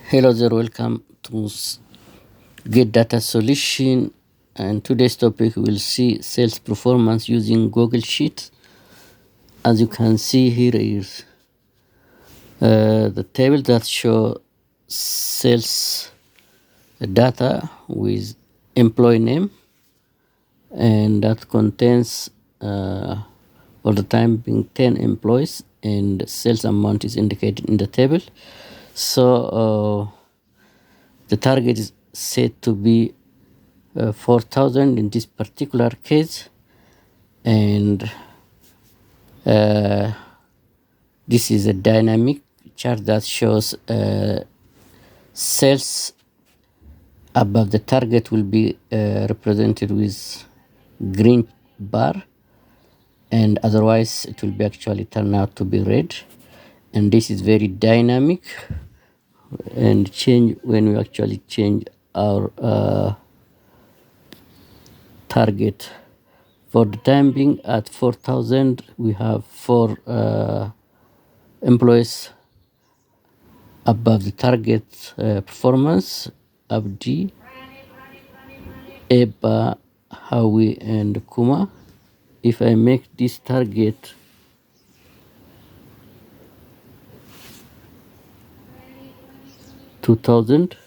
Hello there, welcome to Get Data Solution. And today's topic we'll see sales performance using Google Sheets. As you can see, here is the table that show sales data with employee name, and that contains all the time being 10 employees, and sales amount is indicated in the table. So the target is set to be 4,000 in this particular case, and this is a dynamic chart that shows sales above the target will be represented with green bar, and otherwise it will be actually turn out to be red. And this is very dynamic and change when we actually change our target. For the time being, at 4,000, we have 4 employees above the target performance: Abdi, Eba, Hawi, and Kuma. If I make this target 2,000,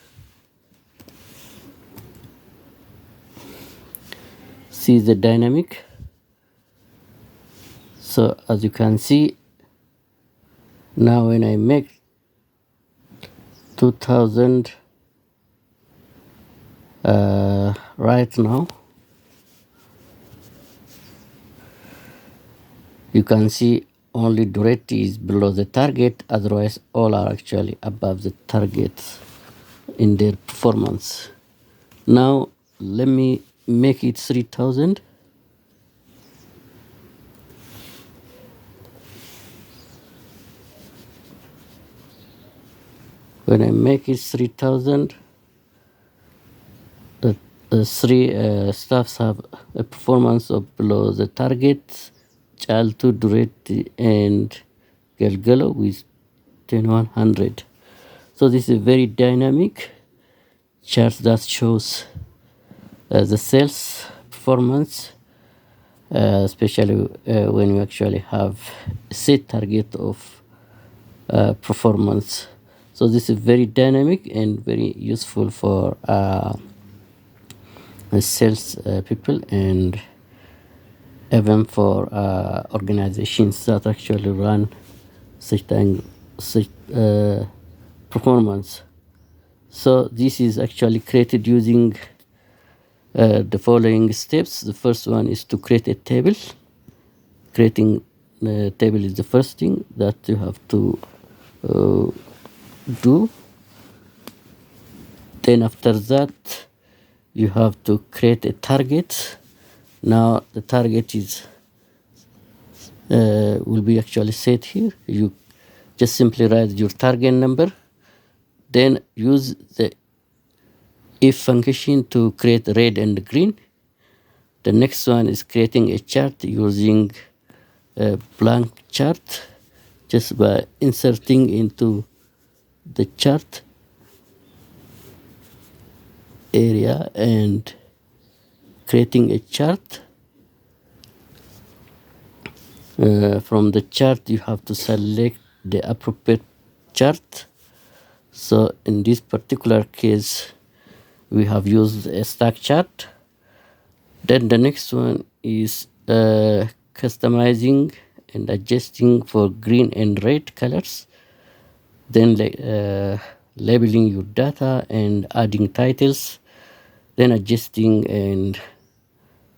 see the dynamic. So as you can see, now when I make 2,000 right now, you can see only Duretti is below the target, otherwise all are actually above the target in their performance. Now let me make it 3,000. When I make it 3,000, the 3 staffs have a performance of below the target: Chaltu, Duretti, and Galgalo with 10,100. So this is a very dynamic chart that shows the sales performance, especially when you actually have a set target of performance. So this is very dynamic and very useful for sales people, and even for organizations that actually run such performance. So this is actually created using the following steps. The first one is to create a table. Creating a table is the first thing that you have to do. Then after that, you have to create a target. Now the target is will be actually set here. You just simply write your target number, then use the if function to create red and green. The next one is creating a chart using a blank chart, just by inserting into the chart area and creating a chart. From the chart, you have to select the appropriate chart. So in this particular case, we have used a stack chart. Then the next one is customizing and adjusting for green and red colors. Then labeling your data and adding titles. Then adjusting and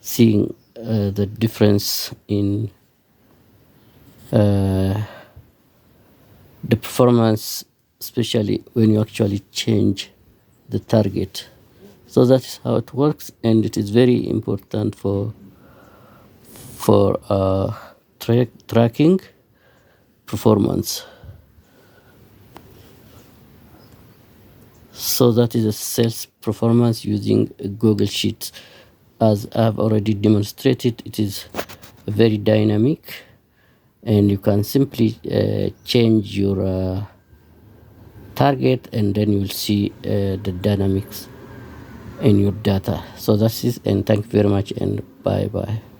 seeing the difference in the performance, especially when you actually change the target. So that's how it works, and it is very important for tracking performance. So that is a sales performance using Google Sheets. As I've already demonstrated, it is very dynamic, and you can simply change your target, and then you'll see the dynamics in your data. So that's it, and thank you very much, and bye bye.